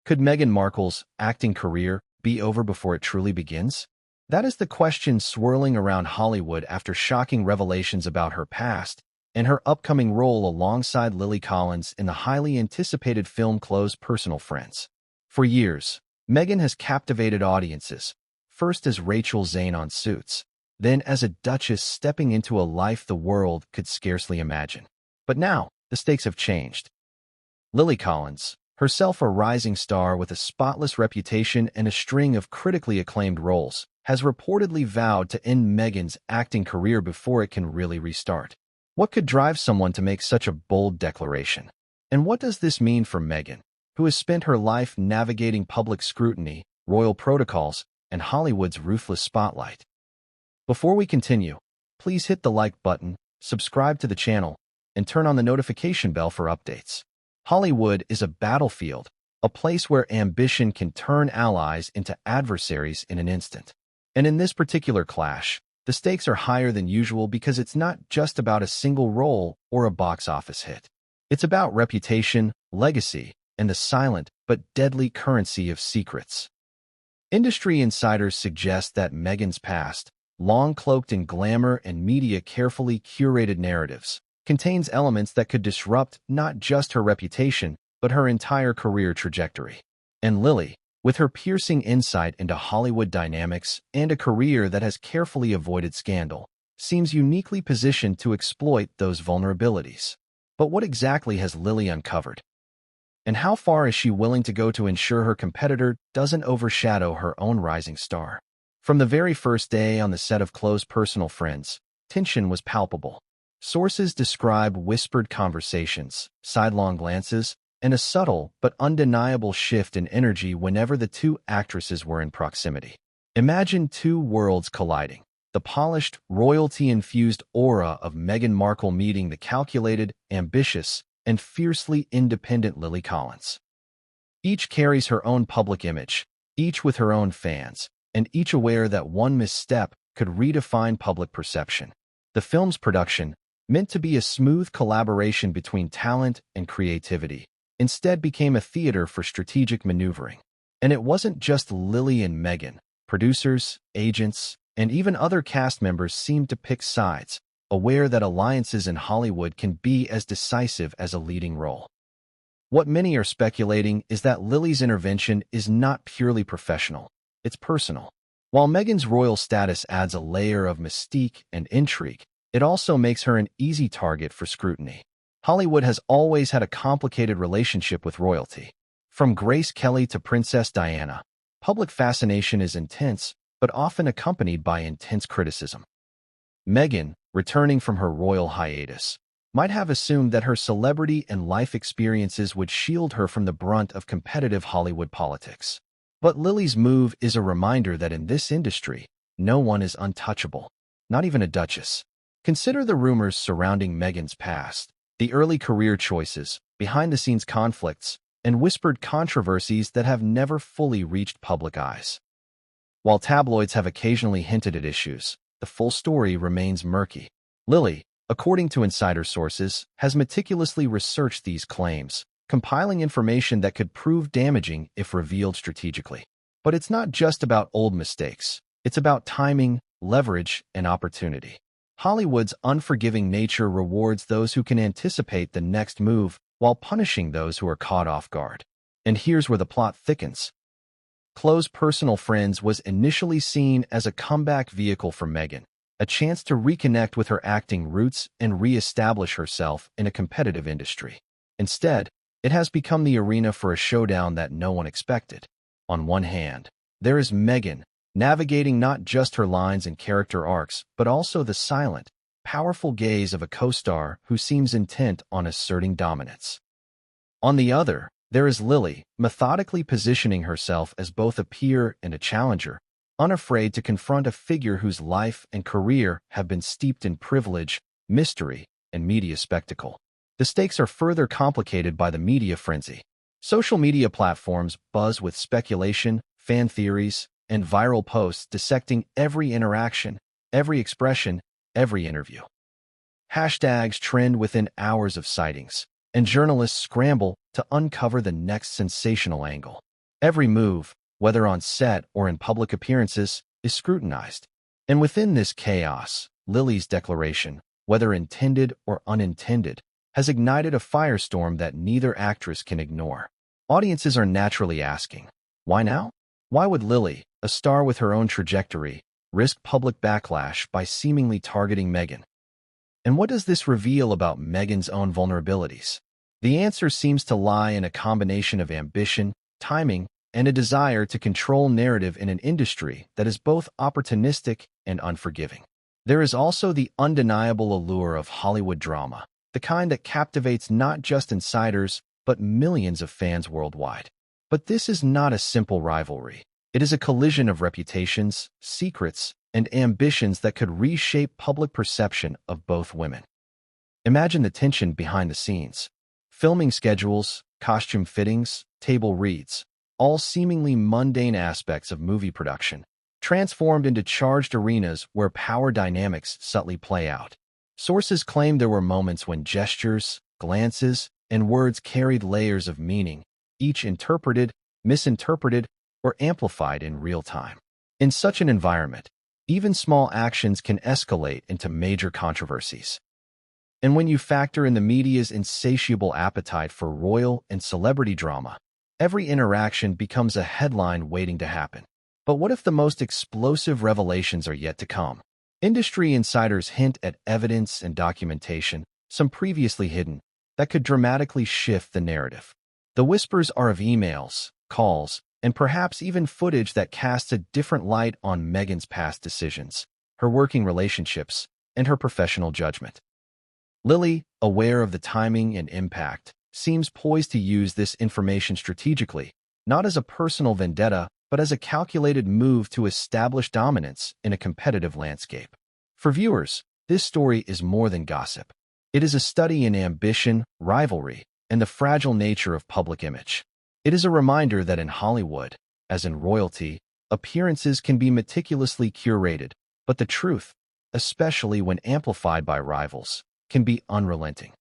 Could Meghan Markle's acting career be over before it truly begins? That is the question swirling around Hollywood after shocking revelations about her past and her upcoming role alongside Lily Collins in the highly anticipated film Close Personal Friends. For years, Meghan has captivated audiences, first as Rachel Zane on Suits, then as a duchess stepping into a life the world could scarcely imagine. But now, the stakes have changed. Lily Collins, herself a rising star with a spotless reputation and a string of critically acclaimed roles, has reportedly vowed to end Meghan's acting career before it can really restart. What could drive someone to make such a bold declaration? And what does this mean for Meghan, who has spent her life navigating public scrutiny, royal protocols, and Hollywood's ruthless spotlight? Before we continue, please hit the like button, subscribe to the channel, and turn on the notification bell for updates. Hollywood is a battlefield, a place where ambition can turn allies into adversaries in an instant. And in this particular clash, the stakes are higher than usual because it's not just about a single role or a box office hit. It's about reputation, legacy, and the silent but deadly currency of secrets. Industry insiders suggest that Meghan's past, long cloaked in glamour and media carefully curated narratives, contains elements that could disrupt not just her reputation, but her entire career trajectory. And Lily, with her piercing insight into Hollywood dynamics and a career that has carefully avoided scandal, seems uniquely positioned to exploit those vulnerabilities. But what exactly has Lily uncovered? And how far is she willing to go to ensure her competitor doesn't overshadow her own rising star? From the very first day on the set of Close Personal Friends, tension was palpable. Sources describe whispered conversations, sidelong glances, and a subtle but undeniable shift in energy whenever the two actresses were in proximity. Imagine two worlds colliding, the polished, royalty-infused aura of Meghan Markle meeting the calculated, ambitious, and fiercely independent Lily Collins. Each carries her own public image, each with her own fans, and each aware that one misstep could redefine public perception. The film's production, meant to be a smooth collaboration between talent and creativity, instead became a theater for strategic maneuvering. And it wasn't just Lily and Meghan. Producers, agents, and even other cast members seemed to pick sides, aware that alliances in Hollywood can be as decisive as a leading role. What many are speculating is that Lily's intervention is not purely professional, it's personal. While Meghan's royal status adds a layer of mystique and intrigue, it also makes her an easy target for scrutiny. Hollywood has always had a complicated relationship with royalty. From Grace Kelly to Princess Diana, public fascination is intense, but often accompanied by intense criticism. Meghan, returning from her royal hiatus, might have assumed that her celebrity and life experiences would shield her from the brunt of competitive Hollywood politics. But Lily's move is a reminder that in this industry, no one is untouchable, not even a duchess. Consider the rumors surrounding Meghan's past, the early career choices, behind-the-scenes conflicts, and whispered controversies that have never fully reached public eyes. While tabloids have occasionally hinted at issues, the full story remains murky. Lily, according to insider sources, has meticulously researched these claims, compiling information that could prove damaging if revealed strategically. But it's not just about old mistakes. It's about timing, leverage, and opportunity. Hollywood's unforgiving nature rewards those who can anticipate the next move while punishing those who are caught off guard. And here's where the plot thickens. Close Personal Friends was initially seen as a comeback vehicle for Meghan, a chance to reconnect with her acting roots and re-establish herself in a competitive industry. Instead, it has become the arena for a showdown that no one expected. On one hand, there is Meghan, navigating not just her lines and character arcs, but also the silent, powerful gaze of a co-star who seems intent on asserting dominance. On the other, there is Lily, methodically positioning herself as both a peer and a challenger, unafraid to confront a figure whose life and career have been steeped in privilege, mystery, and media spectacle. The stakes are further complicated by the media frenzy. Social media platforms buzz with speculation, fan theories, and viral posts dissecting every interaction, every expression, every interview. Hashtags trend within hours of sightings, and journalists scramble to uncover the next sensational angle. Every move, whether on set or in public appearances, is scrutinized. And within this chaos, Lily's declaration, whether intended or unintended, has ignited a firestorm that neither actress can ignore. Audiences are naturally asking, why now? Why would Lily, a star with her own trajectory, risk public backlash by seemingly targeting Meghan? And what does this reveal about Meghan's own vulnerabilities? The answer seems to lie in a combination of ambition, timing, and a desire to control narrative in an industry that is both opportunistic and unforgiving. There is also the undeniable allure of Hollywood drama, the kind that captivates not just insiders, but millions of fans worldwide. But this is not a simple rivalry. It is a collision of reputations, secrets, and ambitions that could reshape public perception of both women. Imagine the tension behind the scenes. Filming schedules, costume fittings, table reads, all seemingly mundane aspects of movie production, transformed into charged arenas where power dynamics subtly play out. Sources claim there were moments when gestures, glances, and words carried layers of meaning, each interpreted, misinterpreted, or amplified in real time. In such an environment, even small actions can escalate into major controversies. And when you factor in the media's insatiable appetite for royal and celebrity drama, every interaction becomes a headline waiting to happen. But what if the most explosive revelations are yet to come? Industry insiders hint at evidence and documentation, some previously hidden, that could dramatically shift the narrative. The whispers are of emails, calls, and perhaps even footage that casts a different light on Meghan's past decisions, her working relationships, and her professional judgment. Lily, aware of the timing and impact, seems poised to use this information strategically, not as a personal vendetta, but as a calculated move to establish dominance in a competitive landscape. For viewers, this story is more than gossip. It is a study in ambition, rivalry, and the fragile nature of public image. It is a reminder that in Hollywood, as in royalty, appearances can be meticulously curated, but the truth, especially when amplified by rivals, can be unrelenting.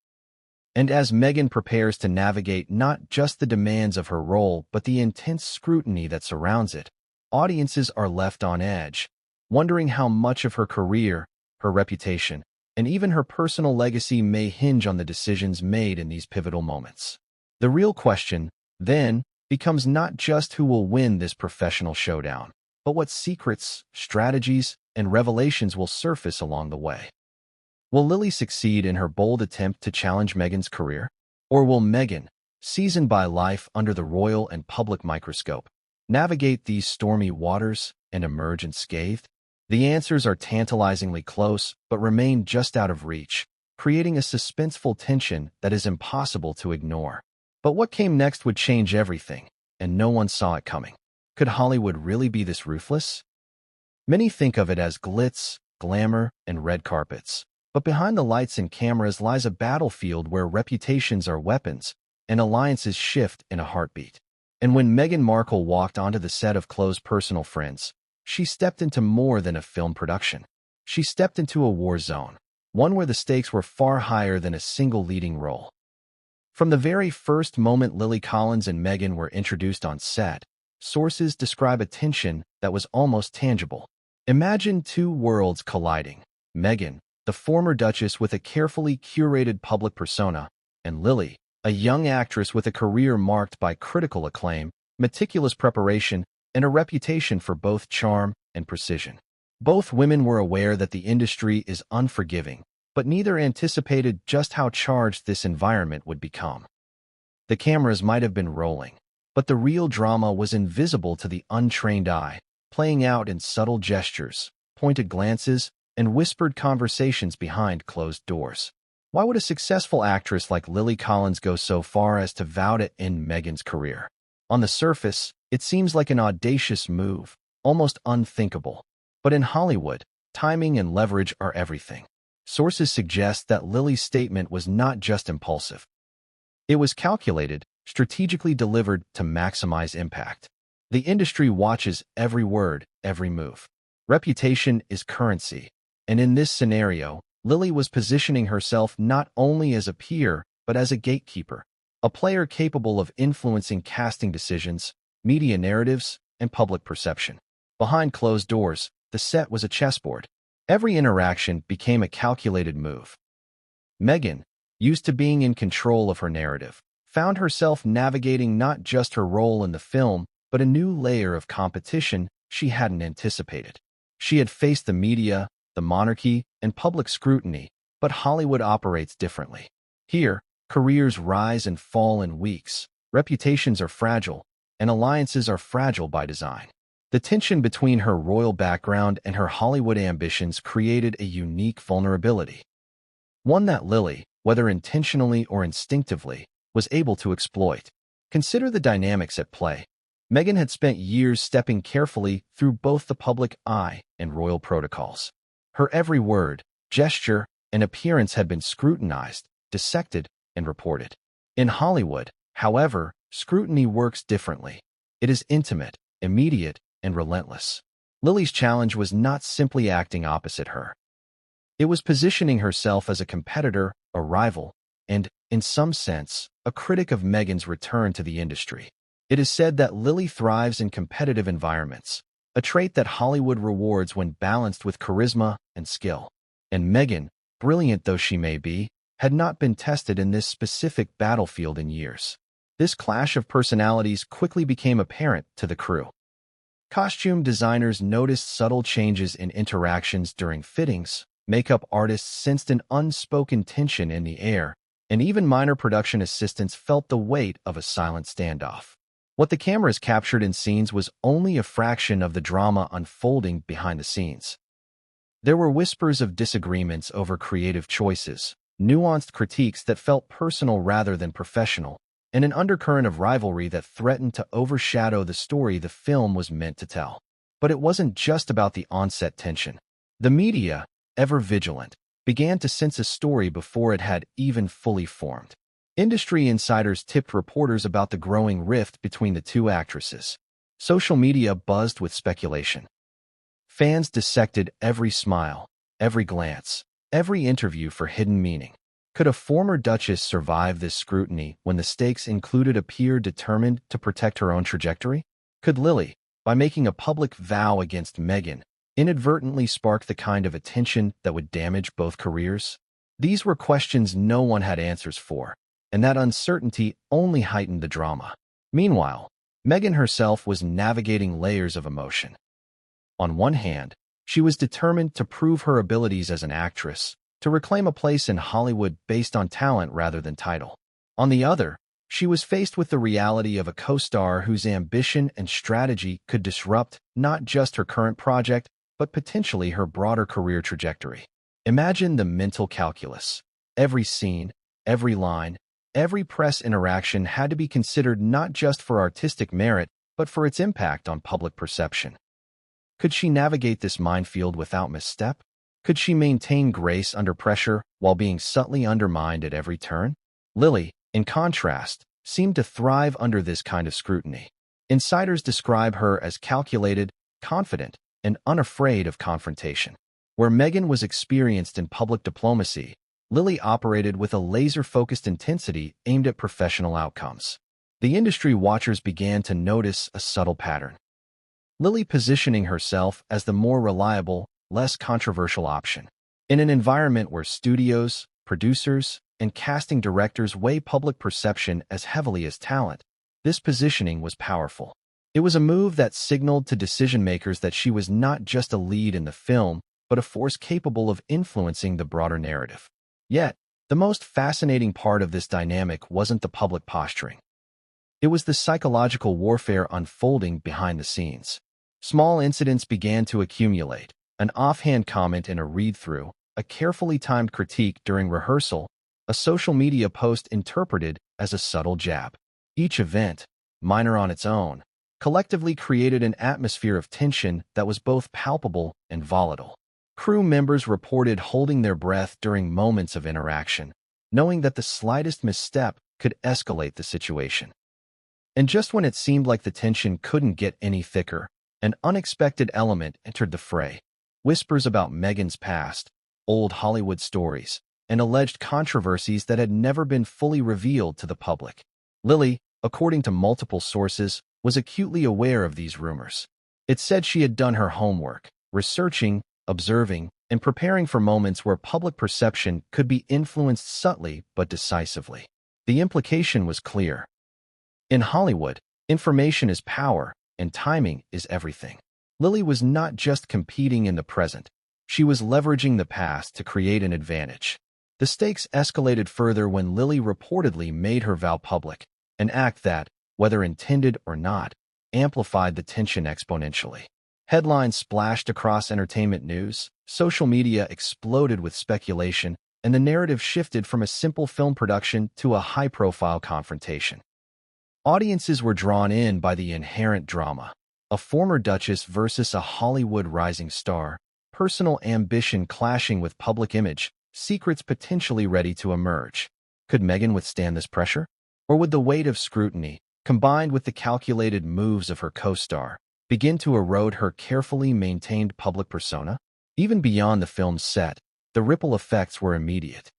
And as Meghan prepares to navigate not just the demands of her role but the intense scrutiny that surrounds it, audiences are left on edge, wondering how much of her career, her reputation, and even her personal legacy may hinge on the decisions made in these pivotal moments. The real question, then, becomes not just who will win this professional showdown, but what secrets, strategies, and revelations will surface along the way. Will Lily succeed in her bold attempt to challenge Meghan's career? Or will Meghan, seasoned by life under the royal and public microscope, navigate these stormy waters and emerge unscathed? The answers are tantalizingly close but remain just out of reach, creating a suspenseful tension that is impossible to ignore. But what came next would change everything, and no one saw it coming. Could Hollywood really be this ruthless? Many think of it as glitz, glamour, and red carpets. But behind the lights and cameras lies a battlefield where reputations are weapons and alliances shift in a heartbeat. And when Meghan Markle walked onto the set of Close Personal Friends, she stepped into more than a film production. She stepped into a war zone, one where the stakes were far higher than a single leading role. From the very first moment Lily Collins and Meghan were introduced on set, sources describe a tension that was almost tangible. Imagine two worlds colliding. Meghan, the former Duchess with a carefully curated public persona, and Lily, a young actress with a career marked by critical acclaim, meticulous preparation, and a reputation for both charm and precision. Both women were aware that the industry is unforgiving, but neither anticipated just how charged this environment would become. The cameras might have been rolling, but the real drama was invisible to the untrained eye, playing out in subtle gestures, pointed glances, and whispered conversations behind closed doors. Why would a successful actress like Lily Collins go so far as to vow to end Meghan's career? On the surface, it seems like an audacious move, almost unthinkable. But in Hollywood, timing and leverage are everything. Sources suggest that Lily's statement was not just impulsive. It was calculated, strategically delivered to maximize impact. The industry watches every word, every move. Reputation is currency. And in this scenario, Lily was positioning herself not only as a peer, but as a gatekeeper, a player capable of influencing casting decisions, media narratives, and public perception. Behind closed doors, the set was a chessboard. Every interaction became a calculated move. Meghan, used to being in control of her narrative, found herself navigating not just her role in the film, but a new layer of competition she hadn't anticipated. She had faced the media, the monarchy, and public scrutiny, but Hollywood operates differently. Here, careers rise and fall in weeks, reputations are fragile, and alliances are fragile by design. The tension between her royal background and her Hollywood ambitions created a unique vulnerability. One that Lily, whether intentionally or instinctively, was able to exploit. Consider the dynamics at play. Meghan had spent years stepping carefully through both the public eye and royal protocols. Her every word, gesture, and appearance had been scrutinized, dissected, and reported. In Hollywood, however, scrutiny works differently. It is intimate, immediate, and relentless. Lily's challenge was not simply acting opposite her. It was positioning herself as a competitor, a rival, and, in some sense, a critic of Meghan's return to the industry. It is said that Lily thrives in competitive environments, a trait that Hollywood rewards when balanced with charisma and skill. And Meghan, brilliant though she may be, had not been tested in this specific battlefield in years. This clash of personalities quickly became apparent to the crew. Costume designers noticed subtle changes in interactions during fittings, makeup artists sensed an unspoken tension in the air, and even minor production assistants felt the weight of a silent standoff. What the cameras captured in scenes was only a fraction of the drama unfolding behind the scenes. There were whispers of disagreements over creative choices, nuanced critiques that felt personal rather than professional, and an undercurrent of rivalry that threatened to overshadow the story the film was meant to tell. But it wasn't just about the on-set tension. The media, ever vigilant, began to sense a story before it had even fully formed. Industry insiders tipped reporters about the growing rift between the two actresses. Social media buzzed with speculation. Fans dissected every smile, every glance, every interview for hidden meaning. Could a former duchess survive this scrutiny when the stakes included a peer determined to protect her own trajectory? Could Lily, by making a public vow against Meghan, inadvertently spark the kind of attention that would damage both careers? These were questions no one had answers for, and that uncertainty only heightened the drama. Meanwhile, Meghan herself was navigating layers of emotion. On one hand, she was determined to prove her abilities as an actress, to reclaim a place in Hollywood based on talent rather than title. On the other, she was faced with the reality of a co-star whose ambition and strategy could disrupt not just her current project, but potentially her broader career trajectory. Imagine the mental calculus. Every scene, every line, every press interaction had to be considered not just for artistic merit, but for its impact on public perception. Could she navigate this minefield without misstep? Could she maintain grace under pressure while being subtly undermined at every turn? Lily, in contrast, seemed to thrive under this kind of scrutiny. Insiders describe her as calculated, confident, and unafraid of confrontation. Where Meghan was experienced in public diplomacy, Lily operated with a laser-focused intensity aimed at professional outcomes. The industry watchers began to notice a subtle pattern. Lily positioning herself as the more reliable, less controversial option. In an environment where studios, producers, and casting directors weigh public perception as heavily as talent, this positioning was powerful. It was a move that signaled to decision-makers that she was not just a lead in the film, but a force capable of influencing the broader narrative. Yet, the most fascinating part of this dynamic wasn't the public posturing. It was the psychological warfare unfolding behind the scenes. Small incidents began to accumulate. An offhand comment in a read-through, a carefully timed critique during rehearsal, a social media post interpreted as a subtle jab. Each event, minor on its own, collectively created an atmosphere of tension that was both palpable and volatile. Crew members reported holding their breath during moments of interaction, knowing that the slightest misstep could escalate the situation. And just when it seemed like the tension couldn't get any thicker, an unexpected element entered the fray. Whispers about Meghan's past, old Hollywood stories, and alleged controversies that had never been fully revealed to the public. Lily, according to multiple sources, was acutely aware of these rumors. It said she had done her homework, researching, observing, and preparing for moments where public perception could be influenced subtly but decisively. The implication was clear. In Hollywood, information is power, and timing is everything. Lily was not just competing in the present. She was leveraging the past to create an advantage. The stakes escalated further when Lily reportedly made her vow public, an act that, whether intended or not, amplified the tension exponentially. Headlines splashed across entertainment news, social media exploded with speculation, and the narrative shifted from a simple film production to a high-profile confrontation. Audiences were drawn in by the inherent drama. A former Duchess versus a Hollywood rising star, personal ambition clashing with public image, secrets potentially ready to emerge. Could Meghan withstand this pressure? Or would the weight of scrutiny, combined with the calculated moves of her co-star, begin to erode her carefully maintained public persona? Even beyond the film's set, the ripple effects were immediate.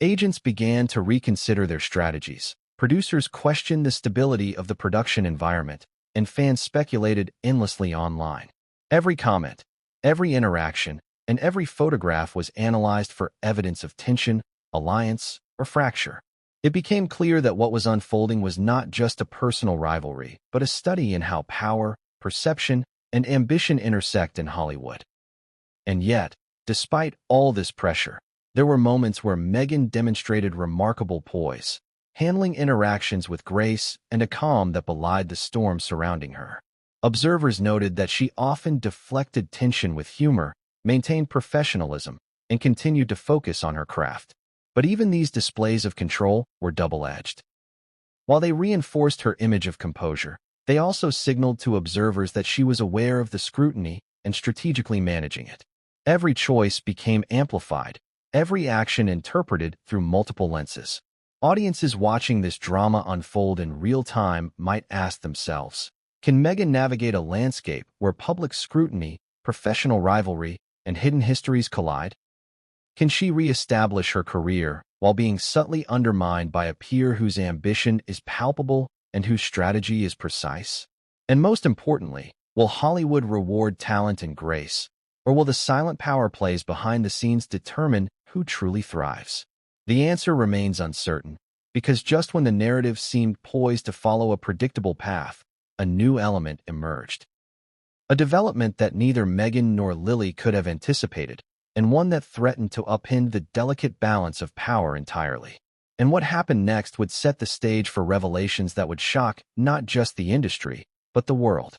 Agents began to reconsider their strategies, producers questioned the stability of the production environment, and fans speculated endlessly online. Every comment, every interaction, and every photograph was analyzed for evidence of tension, alliance, or fracture. It became clear that what was unfolding was not just a personal rivalry, but a study in how power, perception, and ambition intersect in Hollywood. And yet, despite all this pressure, there were moments where Meghan demonstrated remarkable poise, handling interactions with grace and a calm that belied the storm surrounding her. Observers noted that she often deflected tension with humor, maintained professionalism, and continued to focus on her craft. But even these displays of control were double-edged. While they reinforced her image of composure, they also signaled to observers that she was aware of the scrutiny and strategically managing it. Every choice became amplified, every action interpreted through multiple lenses. Audiences watching this drama unfold in real time might ask themselves, can Meghan navigate a landscape where public scrutiny, professional rivalry, and hidden histories collide? Can she re-establish her career while being subtly undermined by a peer whose ambition is palpable and whose strategy is precise? And most importantly, will Hollywood reward talent and grace, or will the silent power plays behind the scenes determine who truly thrives? The answer remains uncertain, because just when the narrative seemed poised to follow a predictable path, a new element emerged. A development that neither Meghan nor Lily could have anticipated, and one that threatened to upend the delicate balance of power entirely. And what happened next would set the stage for revelations that would shock not just the industry, but the world.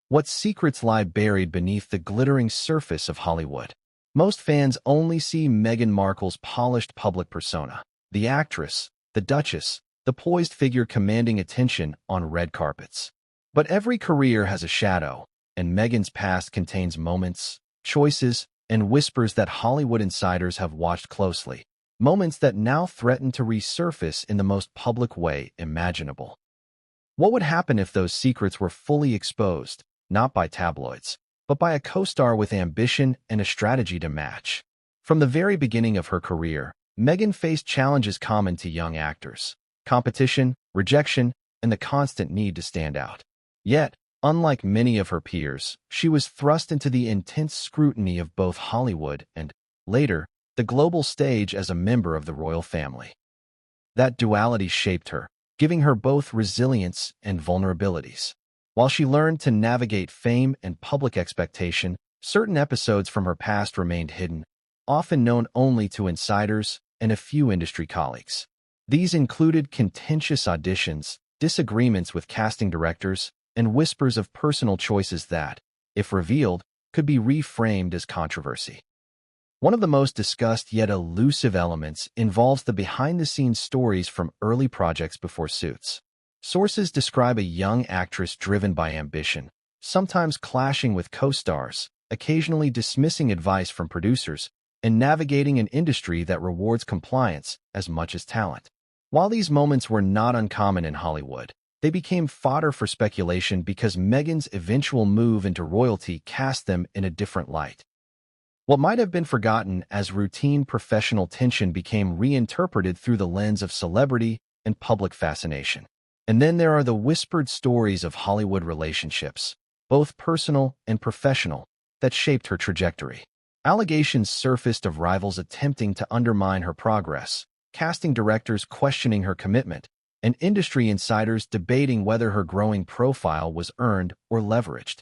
What secrets lie buried beneath the glittering surface of Hollywood? Most fans only see Meghan Markle's polished public persona, the actress, the Duchess, the poised figure commanding attention on red carpets. But every career has a shadow, and Meghan's past contains moments, choices, and whispers that Hollywood insiders have watched closely, moments that now threaten to resurface in the most public way imaginable. What would happen if those secrets were fully exposed, not by tabloids, but by a co-star with ambition and a strategy to match? From the very beginning of her career, Meghan faced challenges common to young actors: competition, rejection, and the constant need to stand out. Yet, unlike many of her peers, she was thrust into the intense scrutiny of both Hollywood and, later, the global stage as a member of the royal family. That duality shaped her, giving her both resilience and vulnerabilities. While she learned to navigate fame and public expectation, certain episodes from her past remained hidden, often known only to insiders and a few industry colleagues. These included contentious auditions, disagreements with casting directors, and whispers of personal choices that, if revealed, could be reframed as controversy. One of the most discussed yet elusive elements involves the behind-the-scenes stories from early projects before Suits. Sources describe a young actress driven by ambition, sometimes clashing with co-stars, occasionally dismissing advice from producers, and navigating an industry that rewards compliance as much as talent. While these moments were not uncommon in Hollywood, they became fodder for speculation because Meghan's eventual move into royalty cast them in a different light. What might have been forgotten as routine professional tension became reinterpreted through the lens of celebrity and public fascination. And then there are the whispered stories of Hollywood relationships, both personal and professional, that shaped her trajectory. Allegations surfaced of rivals attempting to undermine her progress, casting directors questioning her commitment, and industry insiders debating whether her growing profile was earned or leveraged.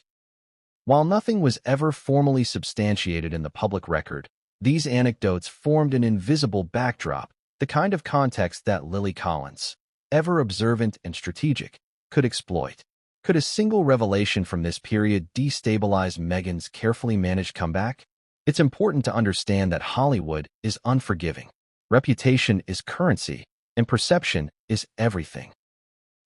While nothing was ever formally substantiated in the public record, these anecdotes formed an invisible backdrop, the kind of context that Lily Collins, ever observant and strategic, could exploit. Could a single revelation from this period destabilize Meghan's carefully managed comeback? It's important to understand that Hollywood is unforgiving. Reputation is currency, and perception is everything.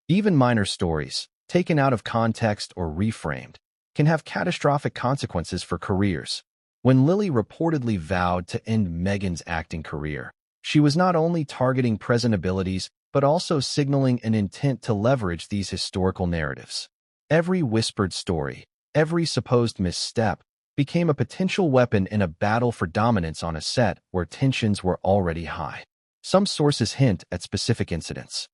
Even minor stories, taken out of context or reframed, can have catastrophic consequences for careers. When Lily reportedly vowed to end Meghan's acting career, she was not only targeting present abilities but also signaling an intent to leverage these historical narratives. Every whispered story, every supposed misstep, became a potential weapon in a battle for dominance on a set where tensions were already high. Some sources hint at specific incidents.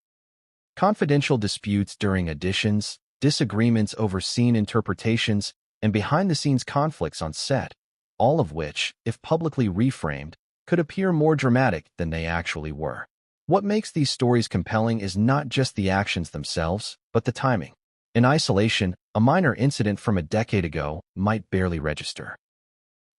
Confidential disputes during auditions, disagreements over scene interpretations, and behind-the-scenes conflicts on set, all of which, if publicly reframed, could appear more dramatic than they actually were. What makes these stories compelling is not just the actions themselves, but the timing. In isolation, a minor incident from a decade ago might barely register.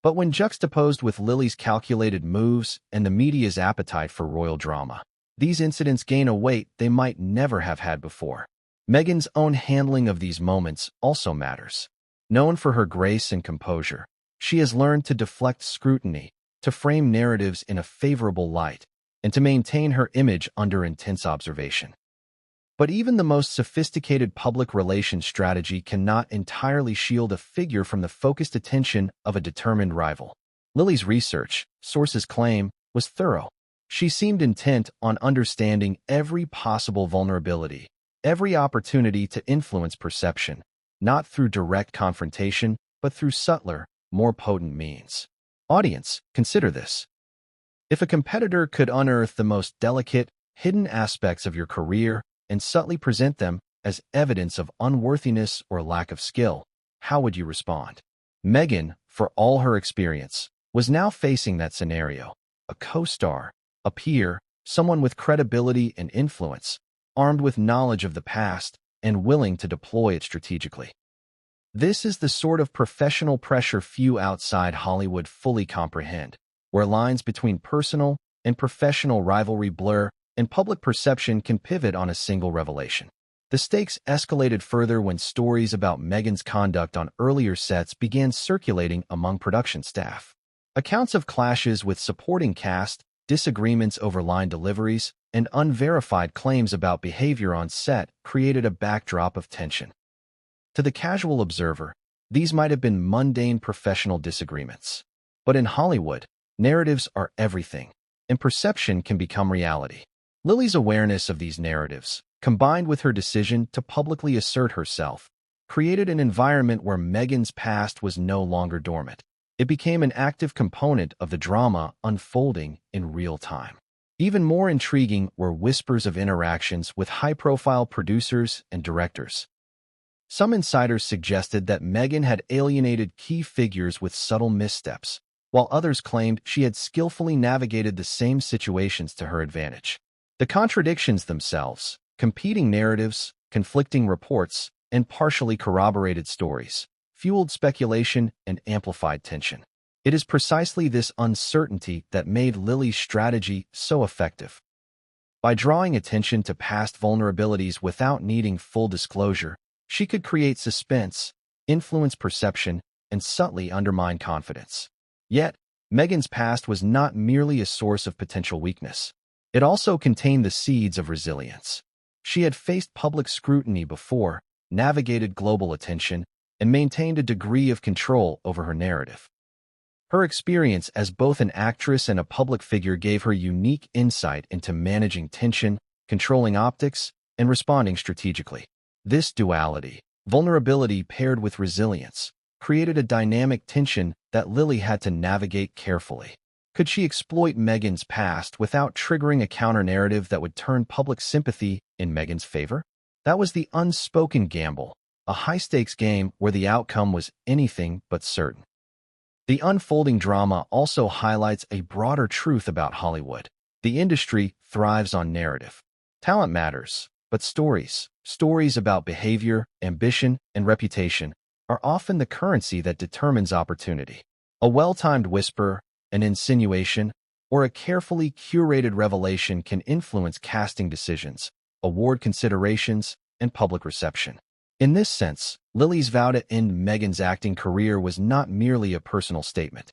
But when juxtaposed with Lily's calculated moves and the media's appetite for royal drama, these incidents gain a weight they might never have had before. Meghan's own handling of these moments also matters. Known for her grace and composure, she has learned to deflect scrutiny, to frame narratives in a favorable light, and to maintain her image under intense observation. But even the most sophisticated public relations strategy cannot entirely shield a figure from the focused attention of a determined rival. Lily's research, sources claim, was thorough. She seemed intent on understanding every possible vulnerability, every opportunity to influence perception, not through direct confrontation, but through subtler, more potent means. Audience, consider this. If a competitor could unearth the most delicate, hidden aspects of your career and subtly present them as evidence of unworthiness or lack of skill, how would you respond? Meghan, for all her experience, was now facing that scenario. A co-star, a peer, someone with credibility and influence, armed with knowledge of the past and willing to deploy it strategically. This is the sort of professional pressure few outside Hollywood fully comprehend, where lines between personal and professional rivalry blur and public perception can pivot on a single revelation. The stakes escalated further when stories about Meghan's conduct on earlier sets began circulating among production staff. Accounts of clashes with supporting cast, disagreements over line deliveries, and unverified claims about behavior on set created a backdrop of tension. To the casual observer, these might have been mundane professional disagreements. But in Hollywood, narratives are everything, and perception can become reality. Lily's awareness of these narratives, combined with her decision to publicly assert herself, created an environment where Meghan's past was no longer dormant. It became an active component of the drama unfolding in real time. Even more intriguing were whispers of interactions with high-profile producers and directors. Some insiders suggested that Meghan had alienated key figures with subtle missteps, while others claimed she had skillfully navigated the same situations to her advantage. The contradictions themselves, competing narratives, conflicting reports, and partially corroborated stories, fueled speculation and amplified tension. It is precisely this uncertainty that made Lily's strategy so effective. By drawing attention to past vulnerabilities without needing full disclosure, she could create suspense, influence perception, and subtly undermine confidence. Yet, Meghan's past was not merely a source of potential weakness. It also contained the seeds of resilience. She had faced public scrutiny before, navigated global attention, and maintained a degree of control over her narrative. Her experience as both an actress and a public figure gave her unique insight into managing tension, controlling optics, and responding strategically. This duality, vulnerability paired with resilience, created a dynamic tension that Lily had to navigate carefully. Could she exploit Meghan's past without triggering a counter-narrative that would turn public sympathy in Meghan's favor? That was the unspoken gamble, a high-stakes game where the outcome was anything but certain. The unfolding drama also highlights a broader truth about Hollywood. The industry thrives on narrative. Talent matters, but stories about behavior, ambition, and reputation, are often the currency that determines opportunity. A well-timed whisper, an insinuation, or a carefully curated revelation can influence casting decisions, award considerations, and public reception. In this sense, Lily's vow to end Meghan's acting career was not merely a personal statement.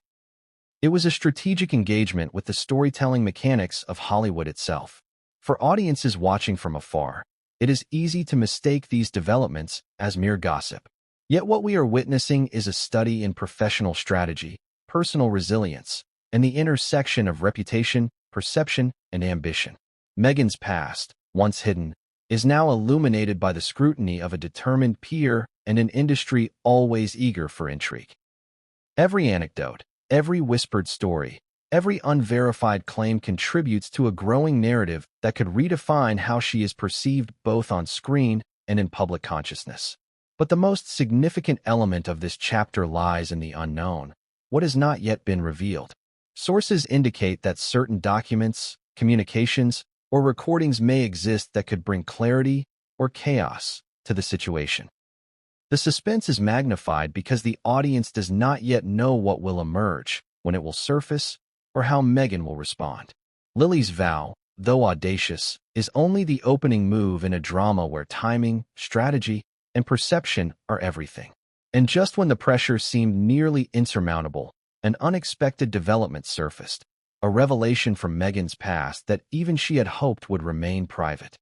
It was a strategic engagement with the storytelling mechanics of Hollywood itself. For audiences watching from afar, it is easy to mistake these developments as mere gossip. Yet what we are witnessing is a study in professional strategy, personal resilience, and the intersection of reputation, perception, and ambition. Meghan's past, once hidden, is now illuminated by the scrutiny of a determined peer and an industry always eager for intrigue. Every anecdote, every whispered story, every unverified claim contributes to a growing narrative that could redefine how she is perceived both on screen and in public consciousness. But the most significant element of this chapter lies in the unknown, what has not yet been revealed. Sources indicate that certain documents, communications, or recordings may exist that could bring clarity or chaos to the situation. The suspense is magnified because the audience does not yet know what will emerge, when it will surface, or how Meghan will respond. Lily's vow, though audacious, is only the opening move in a drama where timing, strategy, and perception are everything. And just when the pressure seemed nearly insurmountable, an unexpected development surfaced, a revelation from Meghan's past that even she had hoped would remain private.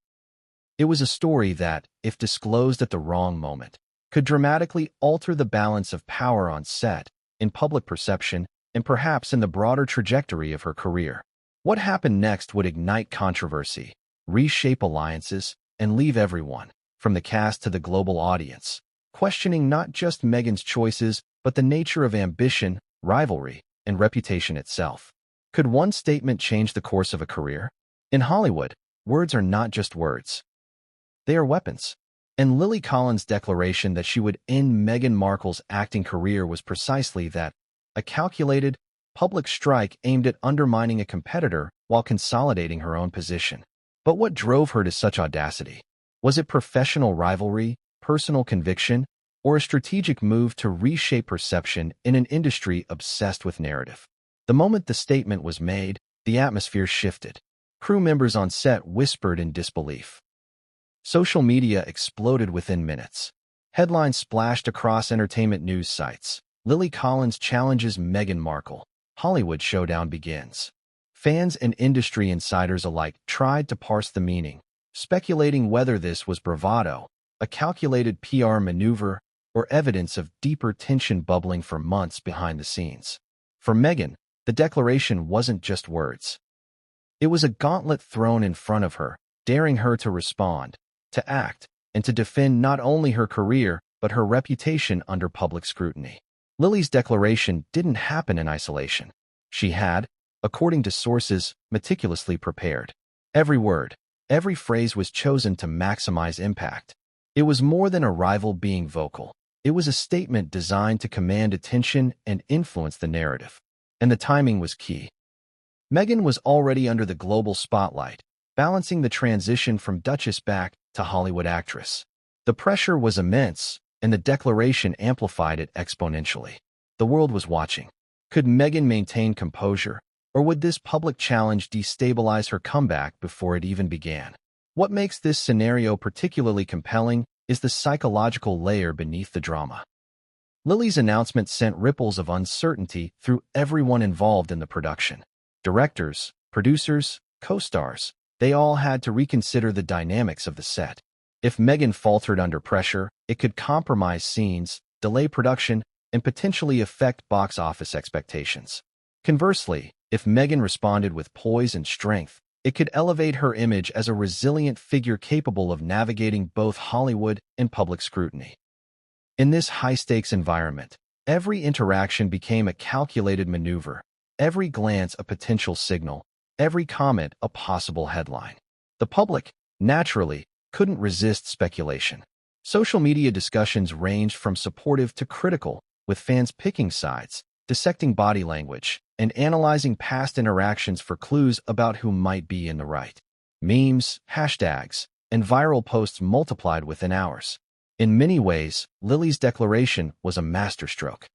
It was a story that, if disclosed at the wrong moment, could dramatically alter the balance of power on set, in public perception, and perhaps in the broader trajectory of her career. What happened next would ignite controversy, reshape alliances, and leave everyone, from the cast to the global audience, questioning not just Meghan's choices, but the nature of ambition, rivalry, and reputation itself. Could one statement change the course of a career? In Hollywood, words are not just words. They are weapons. And Lily Collins' declaration that she would end Meghan Markle's acting career was precisely that, a calculated, public strike aimed at undermining a competitor while consolidating her own position. But what drove her to such audacity? Was it professional rivalry, personal conviction, or a strategic move to reshape perception in an industry obsessed with narrative? The moment the statement was made, the atmosphere shifted. Crew members on set whispered in disbelief. Social media exploded within minutes. Headlines splashed across entertainment news sites. Lily Collins challenges Meghan Markle. Hollywood showdown begins. Fans and industry insiders alike tried to parse the meaning, speculating whether this was bravado, a calculated PR maneuver, or evidence of deeper tension bubbling for months behind the scenes. For Meghan, the declaration wasn't just words. It was a gauntlet thrown in front of her, daring her to respond, to act, and to defend not only her career, but her reputation under public scrutiny. Lily's declaration didn't happen in isolation. She had, according to sources, meticulously prepared. Every word, every phrase was chosen to maximize impact. It was more than a rival being vocal. It was a statement designed to command attention and influence the narrative. And the timing was key. Meghan was already under the global spotlight, balancing the transition from Duchess back to Hollywood actress. The pressure was immense, and the declaration amplified it exponentially. The world was watching. Could Meghan maintain composure, or would this public challenge destabilize her comeback before it even began? What makes this scenario particularly compelling is the psychological layer beneath the drama. Lily's announcement sent ripples of uncertainty through everyone involved in the production. Directors, producers, co-stars, they all had to reconsider the dynamics of the set. If Meghan faltered under pressure, it could compromise scenes, delay production, and potentially affect box office expectations. Conversely, if Meghan responded with poise and strength, it could elevate her image as a resilient figure capable of navigating both Hollywood and public scrutiny. In this high-stakes environment, every interaction became a calculated maneuver, every glance a potential signal, every comment a possible headline. The public, naturally, couldn't resist speculation. Social media discussions ranged from supportive to critical, with fans picking sides, dissecting body language, and analyzing past interactions for clues about who might be in the right. Memes, hashtags, and viral posts multiplied within hours. In many ways, Lily's declaration was a masterstroke.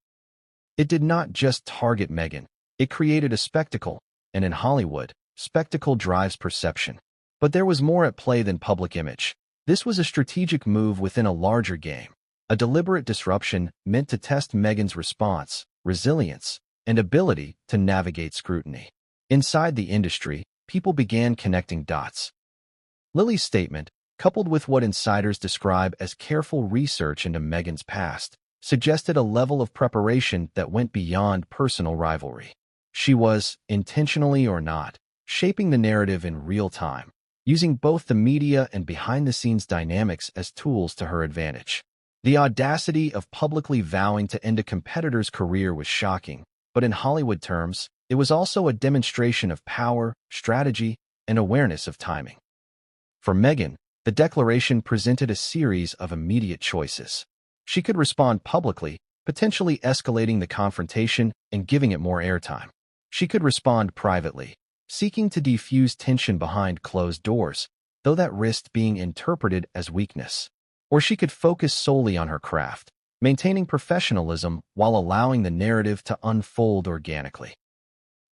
It did not just target Meghan, it created a spectacle, and in Hollywood, spectacle drives perception. But there was more at play than public image. This was a strategic move within a larger game, a deliberate disruption meant to test Meghan's response, resilience, and ability to navigate scrutiny. Inside the industry, people began connecting dots. Lily's statement, coupled with what insiders describe as careful research into Meghan's past, suggested a level of preparation that went beyond personal rivalry. She was, intentionally or not, shaping the narrative in real time, using both the media and behind-the-scenes dynamics as tools to her advantage. The audacity of publicly vowing to end a competitor's career was shocking, but in Hollywood terms, it was also a demonstration of power, strategy, and awareness of timing. For Meghan, the declaration presented a series of immediate choices. She could respond publicly, potentially escalating the confrontation and giving it more airtime. She could respond privately, seeking to defuse tension behind closed doors, though that risked being interpreted as weakness. Or she could focus solely on her craft, maintaining professionalism while allowing the narrative to unfold organically.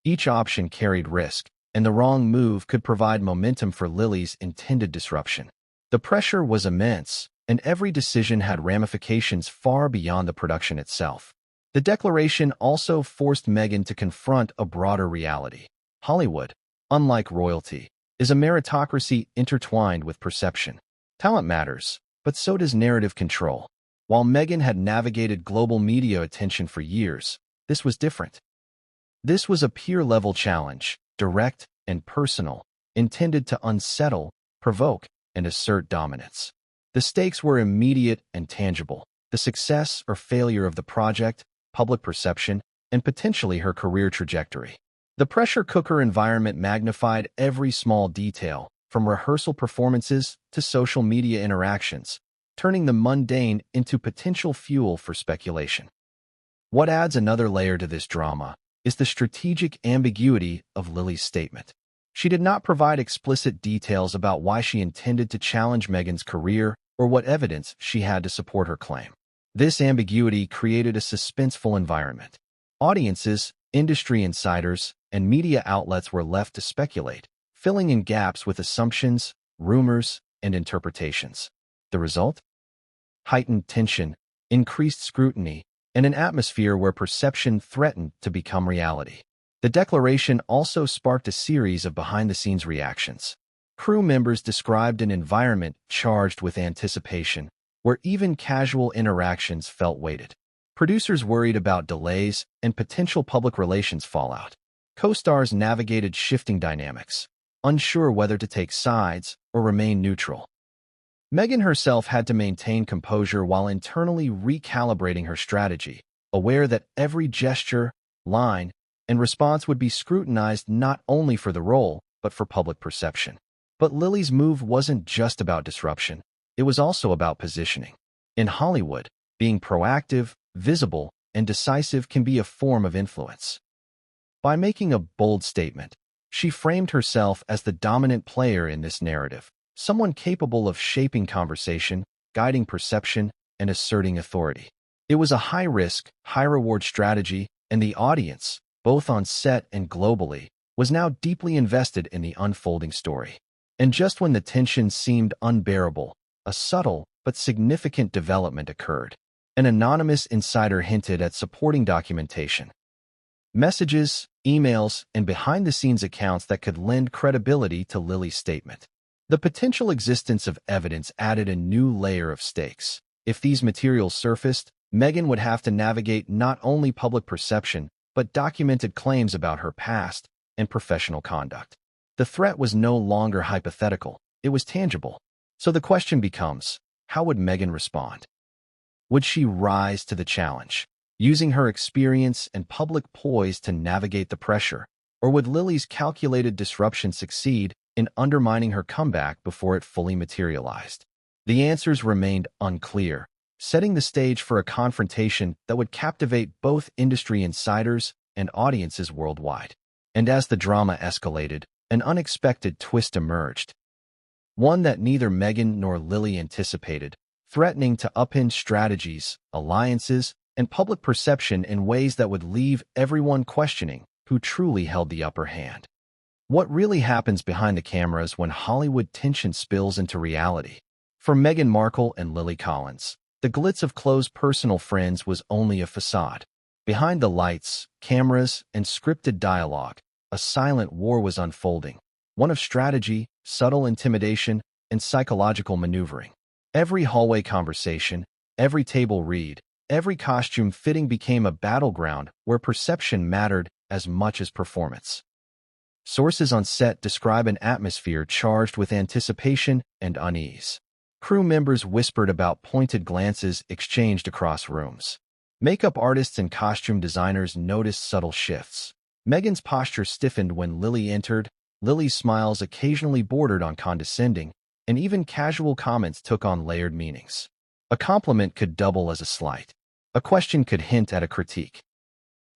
Each option carried risk, and the wrong move could provide momentum for Lily's intended disruption. The pressure was immense, and every decision had ramifications far beyond the production itself. The declaration also forced Meghan to confront a broader reality. Hollywood, unlike royalty, is a meritocracy intertwined with perception. Talent matters, but so does narrative control. While Meghan had navigated global media attention for years, this was different. This was a peer-level challenge, direct and personal, intended to unsettle, provoke, and assert dominance. The stakes were immediate and tangible: the success or failure of the project, public perception, and potentially her career trajectory. The pressure cooker environment magnified every small detail, from rehearsal performances to social media interactions, turning the mundane into potential fuel for speculation. What adds another layer to this drama is the strategic ambiguity of Lily's statement. She did not provide explicit details about why she intended to challenge Meghan's career or what evidence she had to support her claim. This ambiguity created a suspenseful environment. Audiences, industry insiders, and media outlets were left to speculate, filling in gaps with assumptions, rumors, and interpretations. The result? Heightened tension, increased scrutiny, and an atmosphere where perception threatened to become reality. The declaration also sparked a series of behind-the-scenes reactions. Crew members described an environment charged with anticipation, where even casual interactions felt weighted. Producers worried about delays and potential public relations fallout. Co-stars navigated shifting dynamics, unsure whether to take sides or remain neutral. Meghan herself had to maintain composure while internally recalibrating her strategy, aware that every gesture, line, and response would be scrutinized not only for the role, but for public perception. But Lily's move wasn't just about disruption, it was also about positioning. In Hollywood, being proactive, visible, and decisive can be a form of influence. By making a bold statement, she framed herself as the dominant player in this narrative, someone capable of shaping conversation, guiding perception, and asserting authority. It was a high-risk, high-reward strategy, and the audience, both on set and globally, was now deeply invested in the unfolding story. And just when the tension seemed unbearable, a subtle but significant development occurred. An anonymous insider hinted at supporting documentation, messages, emails, and behind-the-scenes accounts that could lend credibility to Lily's statement. The potential existence of evidence added a new layer of stakes. If these materials surfaced, Meghan would have to navigate not only public perception, but documented claims about her past and professional conduct. The threat was no longer hypothetical, it was tangible. So the question becomes, how would Meghan respond? Would she rise to the challenge, using her experience and public poise to navigate the pressure? Or would Lily's calculated disruption succeed in undermining her comeback before it fully materialized? The answers remained unclear, setting the stage for a confrontation that would captivate both industry insiders and audiences worldwide. And as the drama escalated, an unexpected twist emerged, one that neither Meghan nor Lily anticipated, threatening to upend strategies, alliances, and public perception in ways that would leave everyone questioning who truly held the upper hand. What really happens behind the cameras when Hollywood tension spills into reality? For Meghan Markle and Lily Collins, the glitz of close personal friends was only a facade. Behind the lights, cameras, and scripted dialogue, a silent war was unfolding, one of strategy, subtle intimidation, and psychological maneuvering. Every hallway conversation, every table read, every costume fitting became a battleground where perception mattered as much as performance. Sources on set describe an atmosphere charged with anticipation and unease. Crew members whispered about pointed glances exchanged across rooms. Makeup artists and costume designers noticed subtle shifts. Meghan's posture stiffened when Lily entered, Lily's smiles occasionally bordered on condescending, and even casual comments took on layered meanings. A compliment could double as a slight. A question could hint at a critique.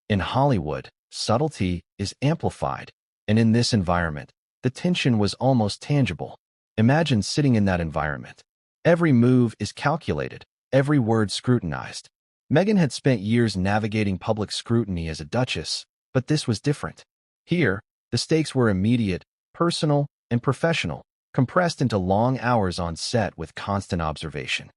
In Hollywood, subtlety is amplified, and in this environment, the tension was almost tangible. Imagine sitting in that environment. Every move is calculated, every word scrutinized. Meghan had spent years navigating public scrutiny as a duchess, but this was different. Here, the stakes were immediate, personal, and professional, compressed into long hours on set with constant observation.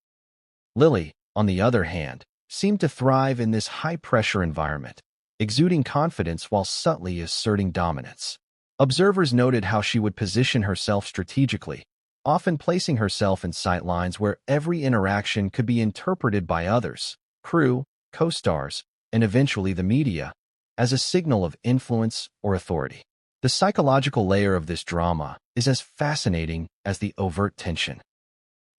Lily, on the other hand, seemed to thrive in this high-pressure environment, exuding confidence while subtly asserting dominance. Observers noted how she would position herself strategically, often placing herself in sightlines where every interaction could be interpreted by others, crew, co-stars, and eventually the media, as a signal of influence or authority. The psychological layer of this drama is as fascinating as the overt tension.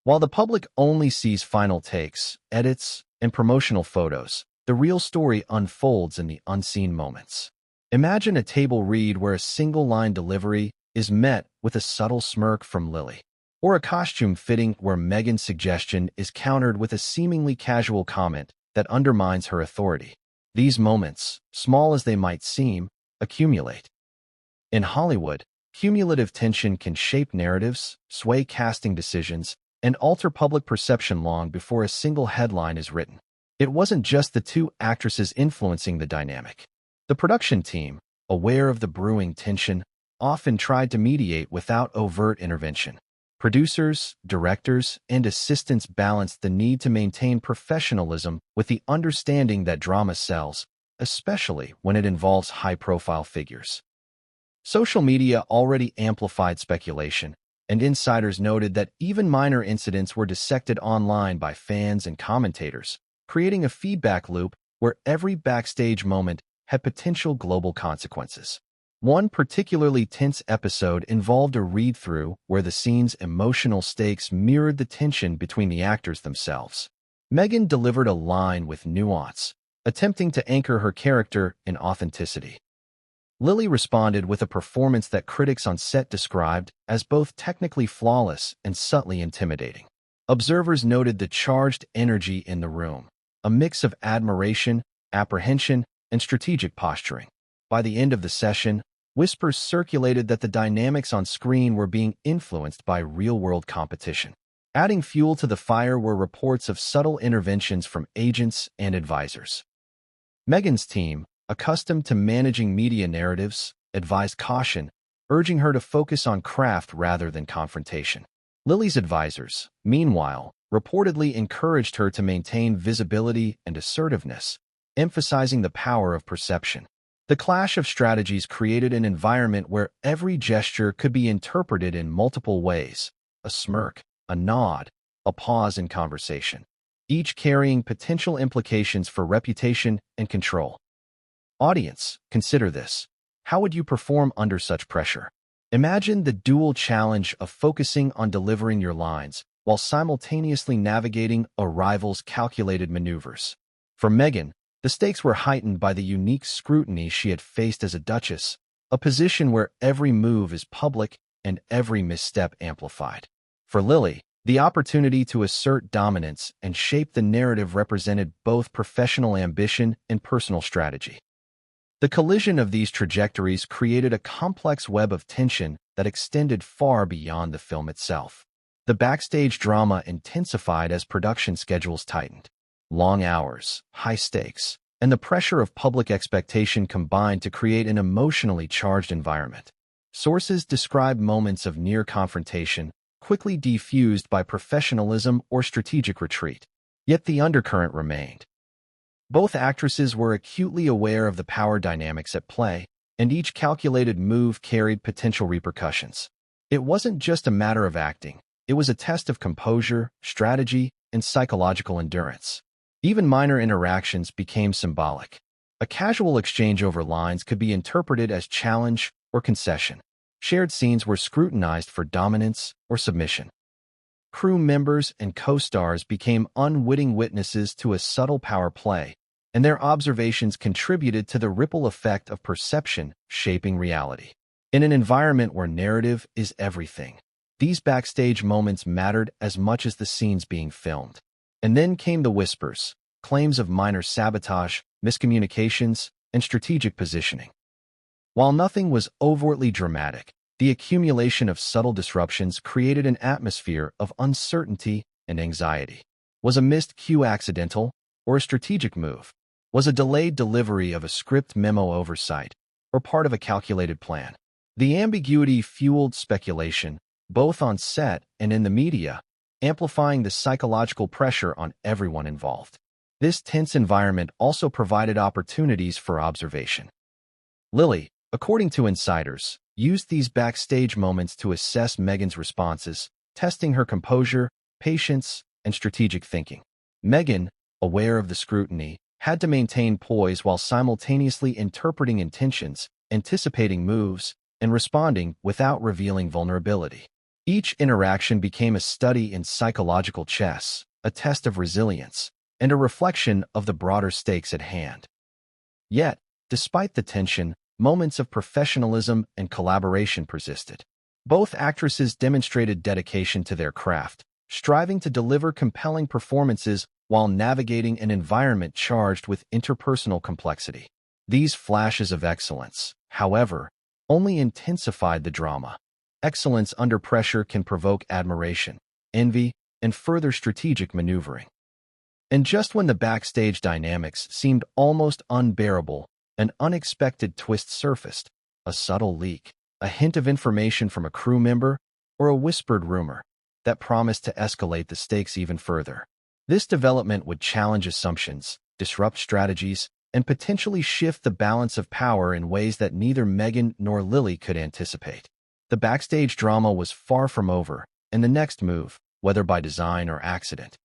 While the public only sees final takes, edits, and promotional photos, the real story unfolds in the unseen moments. Imagine a table read where a single-line delivery is met with a subtle smirk from Lily, or a costume fitting where Meghan's suggestion is countered with a seemingly casual comment that undermines her authority. These moments, small as they might seem, accumulate. In Hollywood, cumulative tension can shape narratives, sway casting decisions, and alter public perception long before a single headline is written. It wasn't just the two actresses influencing the dynamic. The production team, aware of the brewing tension, often tried to mediate without overt intervention. Producers, directors, and assistants balanced the need to maintain professionalism with the understanding that drama sells, especially when it involves high-profile figures. Social media already amplified speculation, and insiders noted that even minor incidents were dissected online by fans and commentators, creating a feedback loop where every backstage moment had potential global consequences. One particularly tense episode involved a read-through where the scene's emotional stakes mirrored the tension between the actors themselves. Meghan delivered a line with nuance, attempting to anchor her character in authenticity. Lily responded with a performance that critics on set described as both technically flawless and subtly intimidating. Observers noted the charged energy in the room, a mix of admiration, apprehension, and strategic posturing. By the end of the session, whispers circulated that the dynamics on screen were being influenced by real-world competition. Adding fuel to the fire were reports of subtle interventions from agents and advisors. Meghan's team, accustomed to managing media narratives, advised caution, urging her to focus on craft rather than confrontation. Lily's advisors, meanwhile, reportedly encouraged her to maintain visibility and assertiveness, emphasizing the power of perception. The clash of strategies created an environment where every gesture could be interpreted in multiple ways: a smirk, a nod, a pause in conversation, each carrying potential implications for reputation and control. Audience, consider this. How would you perform under such pressure? Imagine the dual challenge of focusing on delivering your lines while simultaneously navigating a rival's calculated maneuvers. For Meghan, the stakes were heightened by the unique scrutiny she had faced as a duchess, a position where every move is public and every misstep amplified. For Lily, the opportunity to assert dominance and shape the narrative represented both professional ambition and personal strategy. The collision of these trajectories created a complex web of tension that extended far beyond the film itself. The backstage drama intensified as production schedules tightened. Long hours, high stakes, and the pressure of public expectation combined to create an emotionally charged environment. Sources describe moments of near confrontation, quickly defused by professionalism or strategic retreat. Yet the undercurrent remained. Both actresses were acutely aware of the power dynamics at play, and each calculated move carried potential repercussions. It wasn't just a matter of acting. It was a test of composure, strategy, and psychological endurance. Even minor interactions became symbolic. A casual exchange over lines could be interpreted as challenge or concession. Shared scenes were scrutinized for dominance or submission. Crew members and co-stars became unwitting witnesses to a subtle power play, and their observations contributed to the ripple effect of perception shaping reality. In an environment where narrative is everything, these backstage moments mattered as much as the scenes being filmed. And then came the whispers, claims of minor sabotage, miscommunications, and strategic positioning. While nothing was overtly dramatic, the accumulation of subtle disruptions created an atmosphere of uncertainty and anxiety. Was a missed cue accidental or a strategic move? Was a delayed delivery of a script memo oversight or part of a calculated plan? The ambiguity fueled speculation, both on set and in the media, amplifying the psychological pressure on everyone involved. This tense environment also provided opportunities for observation. Lily, according to insiders, used these backstage moments to assess Meghan's responses, testing her composure, patience, and strategic thinking. Meghan, aware of the scrutiny, had to maintain poise while simultaneously interpreting intentions, anticipating moves, and responding without revealing vulnerability. Each interaction became a study in psychological chess, a test of resilience, and a reflection of the broader stakes at hand. Yet, despite the tension, moments of professionalism and collaboration persisted. Both actresses demonstrated dedication to their craft, striving to deliver compelling performances while navigating an environment charged with interpersonal complexity. These flashes of excellence, however, only intensified the drama. Excellence under pressure can provoke admiration, envy, and further strategic maneuvering. And just when the backstage dynamics seemed almost unbearable, an unexpected twist surfaced, a subtle leak, a hint of information from a crew member, or a whispered rumor that promised to escalate the stakes even further. This development would challenge assumptions, disrupt strategies, and potentially shift the balance of power in ways that neither Meghan nor Lily could anticipate. The backstage drama was far from over, and the next move, whether by design or accident,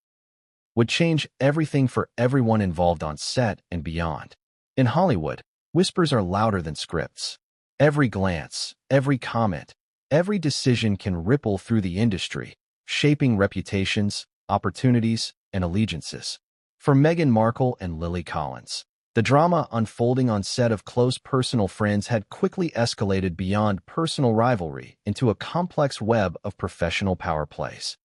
would change everything for everyone involved on set and beyond. In Hollywood, whispers are louder than scripts. Every glance, every comment, every decision can ripple through the industry, shaping reputations, opportunities, and allegiances. For Meghan Markle and Lily Collins, the drama unfolding on set of Close Personal Friends had quickly escalated beyond personal rivalry into a complex web of professional power plays.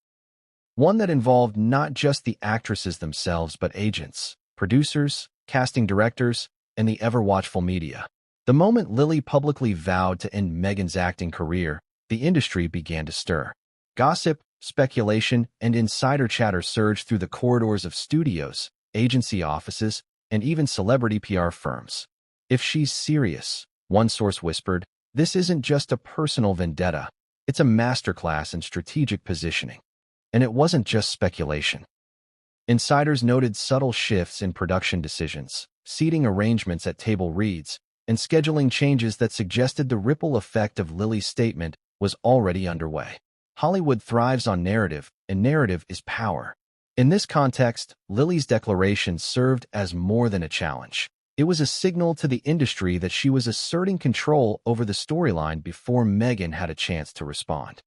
One that involved not just the actresses themselves but agents, producers, casting directors, and the ever-watchful media. The moment Lily publicly vowed to end Meghan's acting career, the industry began to stir. Gossip, speculation, and insider chatter surged through the corridors of studios, agency offices, and even celebrity PR firms. If she's serious, one source whispered, this isn't just a personal vendetta, it's a masterclass in strategic positioning. And it wasn't just speculation. Insiders noted subtle shifts in production decisions, seating arrangements at table reads, and scheduling changes that suggested the ripple effect of Lily's statement was already underway. Hollywood thrives on narrative, and narrative is power. In this context, Lily's declaration served as more than a challenge. It was a signal to the industry that she was asserting control over the storyline before Meghan had a chance to respond.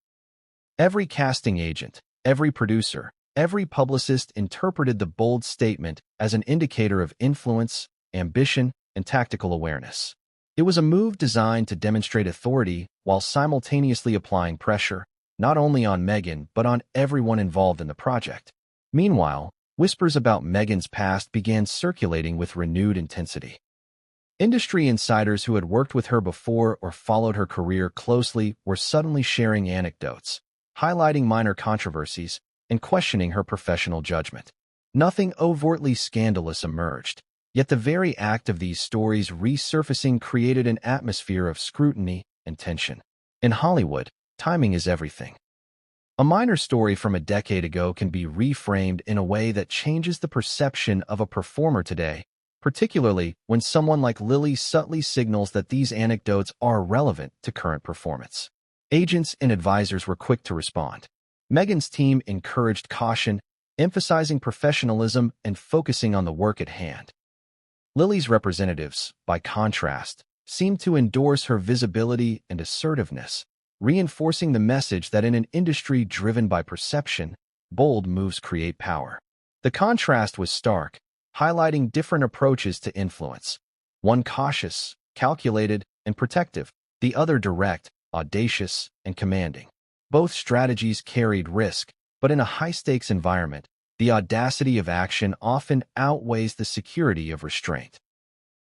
Every casting agent, every producer, every publicist interpreted the bold statement as an indicator of influence, ambition, and tactical awareness. It was a move designed to demonstrate authority while simultaneously applying pressure, not only on Meghan but on everyone involved in the project. Meanwhile, whispers about Meghan's past began circulating with renewed intensity. Industry insiders who had worked with her before or followed her career closely were suddenly sharing anecdotes, highlighting minor controversies, and questioning her professional judgment. Nothing overtly scandalous emerged, yet the very act of these stories resurfacing created an atmosphere of scrutiny and tension. In Hollywood, timing is everything. A minor story from a decade ago can be reframed in a way that changes the perception of a performer today, particularly when someone like Lily subtly signals that these anecdotes are relevant to current performance. Agents and advisors were quick to respond. Meghan's team encouraged caution, emphasizing professionalism and focusing on the work at hand. Lily's representatives, by contrast, seemed to endorse her visibility and assertiveness, reinforcing the message that in an industry driven by perception, bold moves create power. The contrast was stark, highlighting different approaches to influence. One cautious, calculated, and protective, the other direct, audacious, and commanding. Both strategies carried risk, but in a high-stakes environment, the audacity of action often outweighs the security of restraint.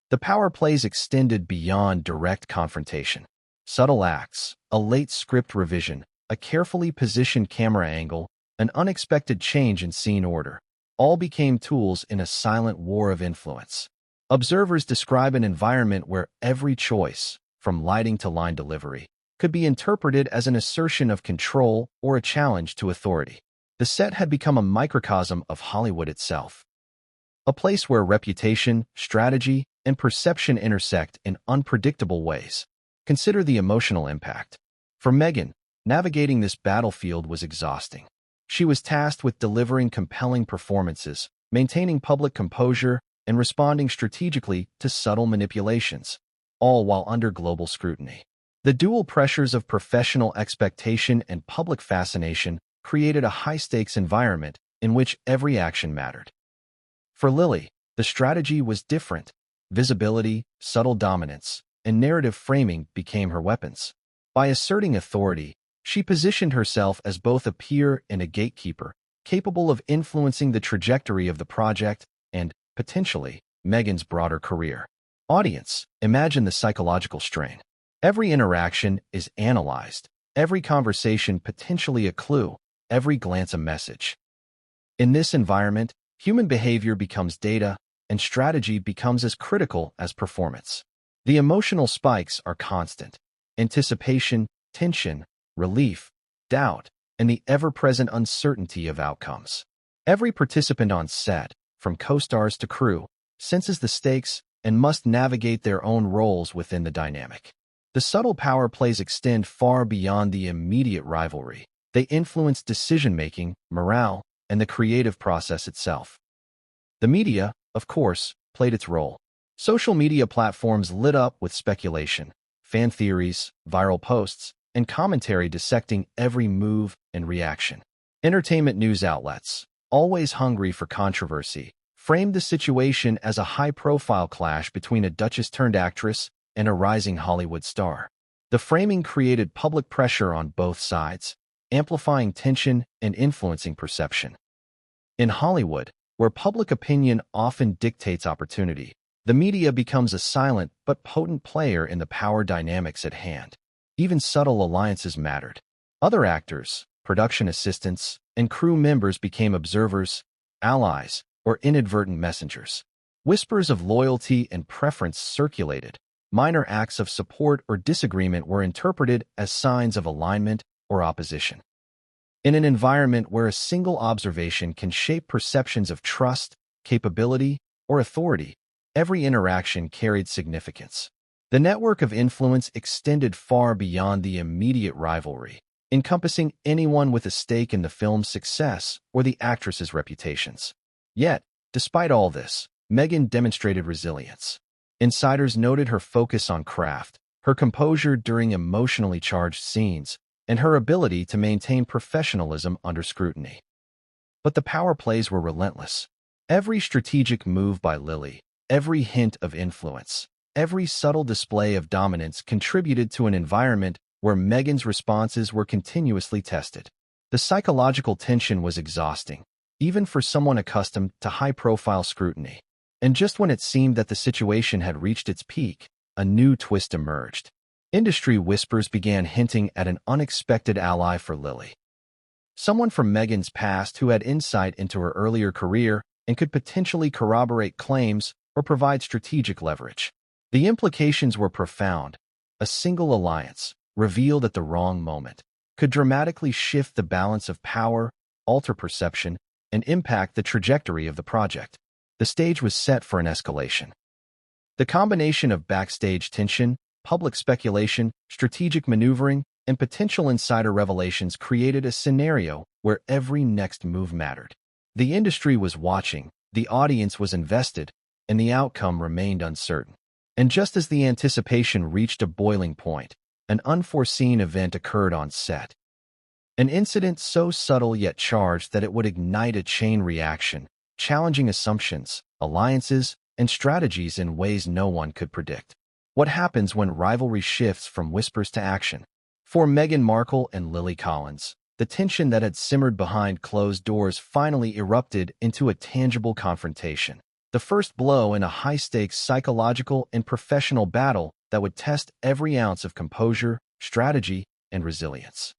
The power plays extended beyond direct confrontation. Subtle acts, a late script revision, a carefully positioned camera angle, an unexpected change in scene order, all became tools in a silent war of influence. Observers describe an environment where every choice, from lighting to line delivery, could be interpreted as an assertion of control or a challenge to authority. The set had become a microcosm of Hollywood itself, a place where reputation, strategy, and perception intersect in unpredictable ways. Consider the emotional impact. For Meghan, navigating this battlefield was exhausting. She was tasked with delivering compelling performances, maintaining public composure, and responding strategically to subtle manipulations, all while under global scrutiny. The dual pressures of professional expectation and public fascination created a high-stakes environment in which every action mattered. For Lily, the strategy was different. Visibility, subtle dominance, and narrative framing became her weapons. By asserting authority, she positioned herself as both a peer and a gatekeeper, capable of influencing the trajectory of the project and, potentially, Meghan's broader career. Audience, imagine the psychological strain. Every interaction is analyzed, every conversation potentially a clue, every glance a message. In this environment, human behavior becomes data, and strategy becomes as critical as performance. The emotional spikes are constant. Anticipation, tension, relief, doubt, and the ever-present uncertainty of outcomes. Every participant on set, from co-stars to crew, senses the stakes and must navigate their own roles within the dynamic. The subtle power plays extend far beyond the immediate rivalry. They influence decision-making, morale, and the creative process itself. The media, of course, played its role. Social media platforms lit up with speculation, fan theories, viral posts, and commentary dissecting every move and reaction. Entertainment news outlets, always hungry for controversy, framed the situation as a high-profile clash between a duchess-turned-actress and a rising Hollywood star. The framing created public pressure on both sides, amplifying tension and influencing perception. In Hollywood, where public opinion often dictates opportunity, the media becomes a silent but potent player in the power dynamics at hand. Even subtle alliances mattered. Other actors, production assistants, and crew members became observers, allies, or inadvertent messengers. Whispers of loyalty and preference circulated. Minor acts of support or disagreement were interpreted as signs of alignment or opposition. In an environment where a single observation can shape perceptions of trust, capability, or authority, every interaction carried significance. The network of influence extended far beyond the immediate rivalry, encompassing anyone with a stake in the film's success or the actress's reputations. Yet, despite all this, Meghan demonstrated resilience. Insiders noted her focus on craft, her composure during emotionally charged scenes, and her ability to maintain professionalism under scrutiny. But the power plays were relentless. Every strategic move by Lily, every hint of influence, every subtle display of dominance contributed to an environment where Meghan's responses were continuously tested. The psychological tension was exhausting, even for someone accustomed to high-profile scrutiny. And just when it seemed that the situation had reached its peak, a new twist emerged. Industry whispers began hinting at an unexpected ally for Lily. Someone from Meghan's past who had insight into her earlier career and could potentially corroborate claims or provide strategic leverage. The implications were profound. A single alliance, revealed at the wrong moment, could dramatically shift the balance of power, alter perception, and impact the trajectory of the project. The stage was set for an escalation. The combination of backstage tension, public speculation, strategic maneuvering, and potential insider revelations created a scenario where every next move mattered. The industry was watching, the audience was invested, and the outcome remained uncertain. And just as the anticipation reached a boiling point, an unforeseen event occurred on set. An incident so subtle yet charged that it would ignite a chain reaction, challenging assumptions, alliances, and strategies in ways no one could predict. What happens when rivalry shifts from whispers to action? For Meghan Markle and Lily Collins, the tension that had simmered behind closed doors finally erupted into a tangible confrontation. The first blow in a high-stakes psychological and professional battle that would test every ounce of composure, strategy, and resilience.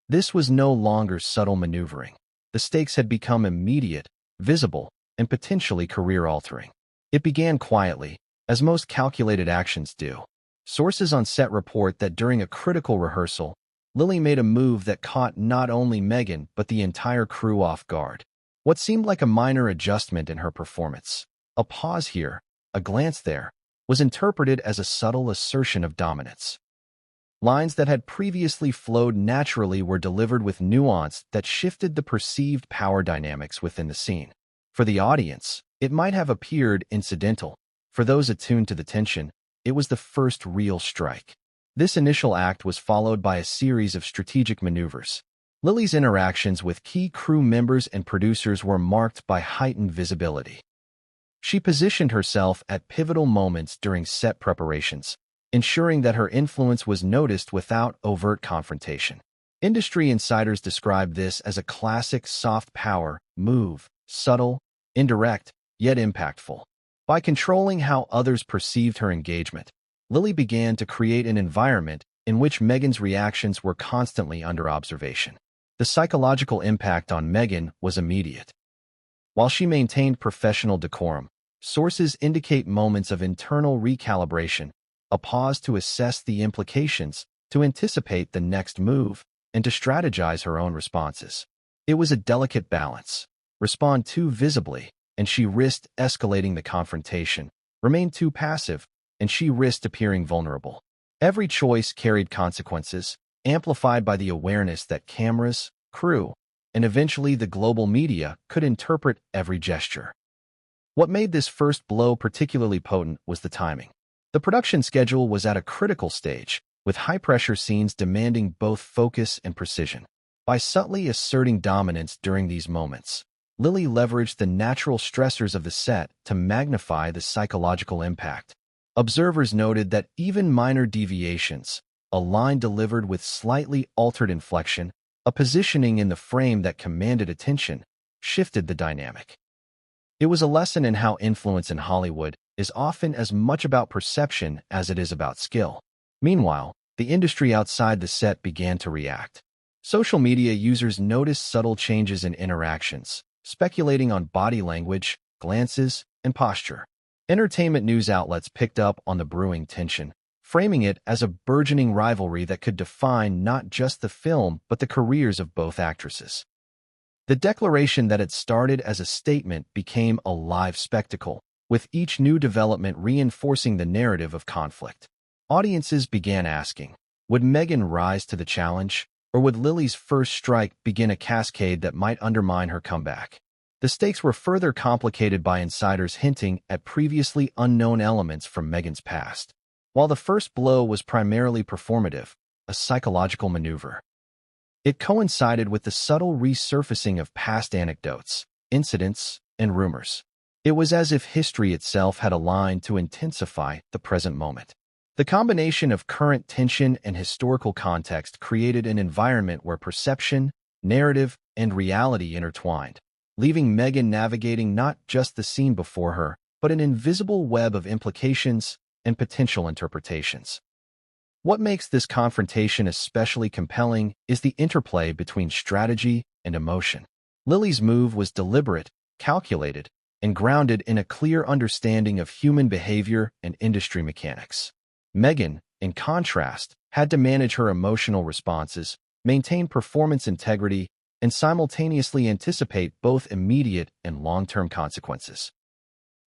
This was no longer subtle maneuvering. The stakes had become immediate, visible, and potentially career-altering. It began quietly, as most calculated actions do. Sources on set report that during a critical rehearsal, Lily made a move that caught not only Meghan but the entire crew off guard. What seemed like a minor adjustment in her performance, a pause here, a glance there, was interpreted as a subtle assertion of dominance. Lines that had previously flowed naturally were delivered with nuance that shifted the perceived power dynamics within the scene. For the audience, it might have appeared incidental. For those attuned to the tension, it was the first real strike. This initial act was followed by a series of strategic maneuvers. Lily's interactions with key crew members and producers were marked by heightened visibility. She positioned herself at pivotal moments during set preparations, ensuring that her influence was noticed without overt confrontation. Industry insiders describe this as a classic soft power move, subtle, indirect, yet impactful. By controlling how others perceived her engagement, Lily began to create an environment in which Meghan's reactions were constantly under observation. The psychological impact on Meghan was immediate. While she maintained professional decorum, sources indicate moments of internal recalibration, a pause to assess the implications, to anticipate the next move, and to strategize her own responses. It was a delicate balance. Respond too visibly, and she risked escalating the confrontation. Remain too passive, and she risked appearing vulnerable. Every choice carried consequences, amplified by the awareness that cameras, crew, and eventually the global media could interpret every gesture. What made this first blow particularly potent was the timing. The production schedule was at a critical stage, with high-pressure scenes demanding both focus and precision. By subtly asserting dominance during these moments, Lily leveraged the natural stressors of the set to magnify the psychological impact. Observers noted that even minor deviations, a line delivered with slightly altered inflection, a positioning in the frame that commanded attention, shifted the dynamic. It was a lesson in how influence in Hollywood is often as much about perception as it is about skill. Meanwhile, the industry outside the set began to react. Social media users noticed subtle changes in interactions, speculating on body language, glances, and posture. Entertainment news outlets picked up on the brewing tension, framing it as a burgeoning rivalry that could define not just the film but the careers of both actresses. The declaration that had started as a statement became a live spectacle, with each new development reinforcing the narrative of conflict. Audiences began asking, would Meghan rise to the challenge, or would Lily's first strike begin a cascade that might undermine her comeback? The stakes were further complicated by insiders hinting at previously unknown elements from Meghan's past. While the first blow was primarily performative, a psychological maneuver, it coincided with the subtle resurfacing of past anecdotes, incidents, and rumors. It was as if history itself had aligned to intensify the present moment. The combination of current tension and historical context created an environment where perception, narrative, and reality intertwined, leaving Meghan navigating not just the scene before her, but an invisible web of implications and potential interpretations. What makes this confrontation especially compelling is the interplay between strategy and emotion. Lily's move was deliberate, calculated, and grounded in a clear understanding of human behavior and industry mechanics. Meghan, in contrast, had to manage her emotional responses, maintain performance integrity, and simultaneously anticipate both immediate and long-term consequences.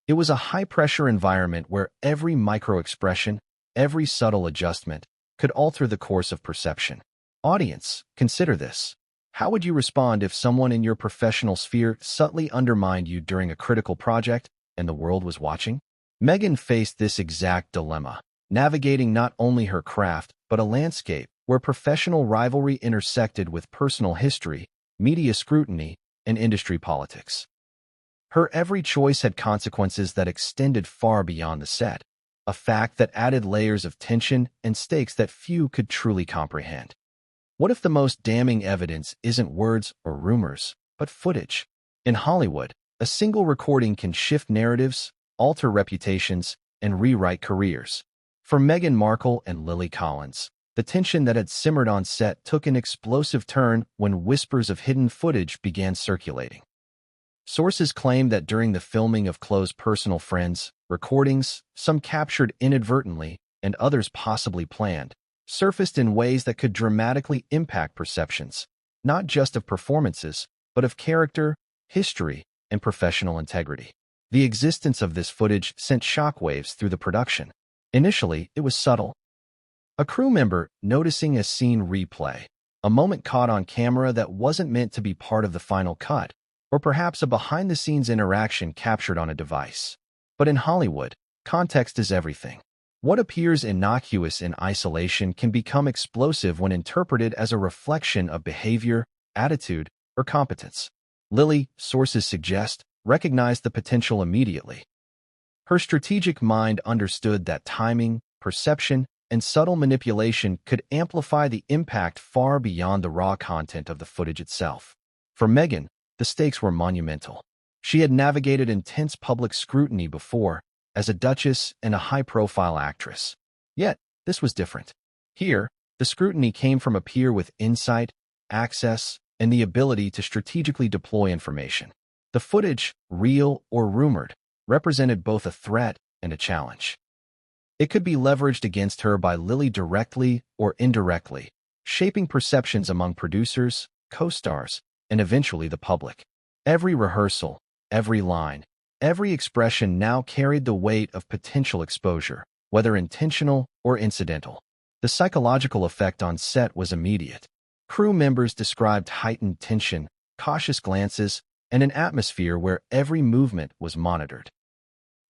It was a high-pressure environment where every micro-expression, every subtle adjustment, could alter the course of perception. Audience, consider this. How would you respond if someone in your professional sphere subtly undermined you during a critical project and the world was watching? Meghan faced this exact dilemma, navigating not only her craft, but a landscape where professional rivalry intersected with personal history, media scrutiny, and industry politics. Her every choice had consequences that extended far beyond the set, a fact that added layers of tension and stakes that few could truly comprehend. What if the most damning evidence isn't words or rumors, but footage? In Hollywood, a single recording can shift narratives, alter reputations, and rewrite careers. For Meghan Markle and Lily Collins, the tension that had simmered on set took an explosive turn when whispers of hidden footage began circulating. Sources claim that during the filming of close personal friends, recordings, some captured inadvertently and others possibly planned, surfaced in ways that could dramatically impact perceptions, not just of performances, but of character, history, and professional integrity. The existence of this footage sent shockwaves through the production. Initially, it was subtle. A crew member noticing a scene replay, a moment caught on camera that wasn't meant to be part of the final cut, or perhaps a behind-the-scenes interaction captured on a device. But in Hollywood, context is everything. What appears innocuous in isolation can become explosive when interpreted as a reflection of behavior, attitude, or competence. Lily, sources suggest, recognized the potential immediately. Her strategic mind understood that timing, perception, and subtle manipulation could amplify the impact far beyond the raw content of the footage itself. For Meghan, the stakes were monumental. She had navigated intense public scrutiny before, as a duchess and a high-profile actress. Yet, this was different. Here, the scrutiny came from a peer with insight, access, and the ability to strategically deploy information. The footage, real or rumored, represented both a threat and a challenge. It could be leveraged against her by Lily directly or indirectly, shaping perceptions among producers, co-stars, and eventually the public. Every rehearsal, every line, every expression now carried the weight of potential exposure, whether intentional or incidental. The psychological effect on set was immediate. Crew members described heightened tension, cautious glances, and an atmosphere where every movement was monitored.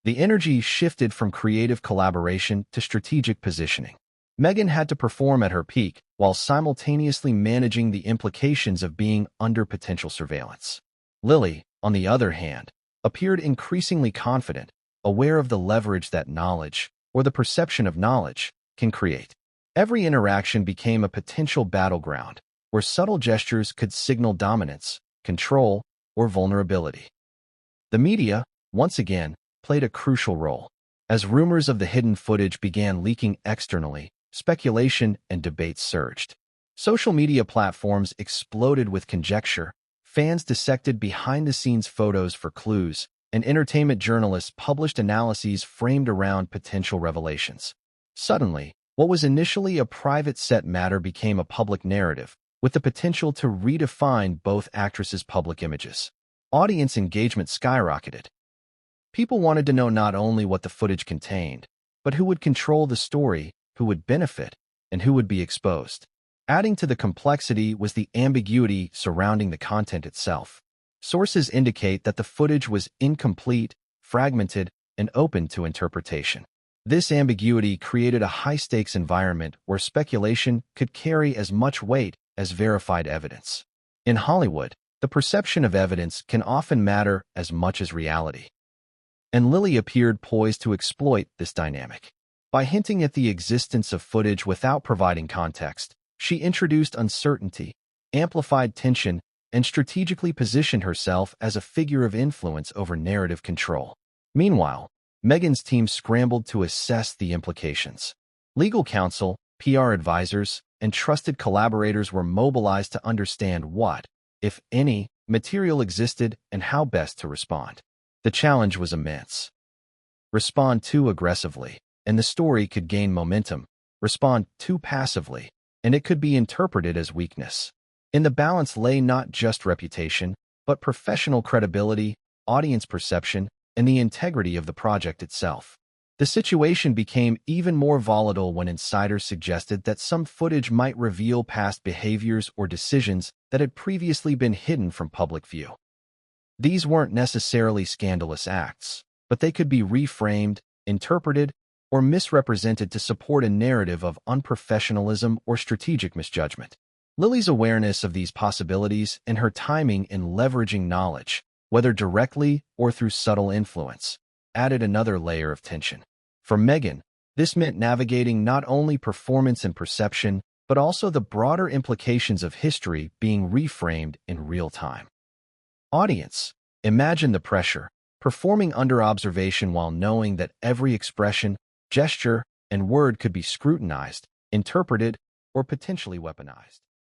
The energy shifted from creative collaboration to strategic positioning. Meghan had to perform at her peak while simultaneously managing the implications of being under potential surveillance. Lily, on the other hand, appeared increasingly confident, aware of the leverage that knowledge, or the perception of knowledge, can create. Every interaction became a potential battleground, where subtle gestures could signal dominance, control, or vulnerability. The media, once again, played a crucial role. As rumors of the hidden footage began leaking externally, speculation and debate surged. Social media platforms exploded with conjecture, fans dissected behind-the-scenes photos for clues, and entertainment journalists published analyses framed around potential revelations. Suddenly, what was initially a private set matter became a public narrative, with the potential to redefine both actresses' public images. Audience engagement skyrocketed. People wanted to know not only what the footage contained, but who would control the story, who would benefit, and who would be exposed. Adding to the complexity was the ambiguity surrounding the content itself. Sources indicate that the footage was incomplete, fragmented, and open to interpretation. This ambiguity created a high-stakes environment where speculation could carry as much weight as verified evidence. In Hollywood, the perception of evidence can often matter as much as reality. and Lily appeared poised to exploit this dynamic. By hinting at the existence of footage without providing context, she introduced uncertainty, amplified tension, and strategically positioned herself as a figure of influence over narrative control. Meanwhile, Meghan's team scrambled to assess the implications. Legal counsel, PR advisors, and trusted collaborators were mobilized to understand what, if any, material existed and how best to respond. The challenge was immense. Respond too aggressively, and the story could gain momentum. Respond too passively, and it could be interpreted as weakness. In the balance lay not just reputation, but professional credibility, audience perception, and the integrity of the project itself. The situation became even more volatile when insiders suggested that some footage might reveal past behaviors or decisions that had previously been hidden from public view. These weren't necessarily scandalous acts, but they could be reframed, interpreted, or misrepresented to support a narrative of unprofessionalism or strategic misjudgment. Lily's awareness of these possibilities and her timing in leveraging knowledge, whether directly or through subtle influence, added another layer of tension. For Meghan, this meant navigating not only performance and perception, but also the broader implications of history being reframed in real time. Audience, imagine the pressure, performing under observation while knowing that every expression, gesture, and word could be scrutinized, interpreted, or potentially weaponized.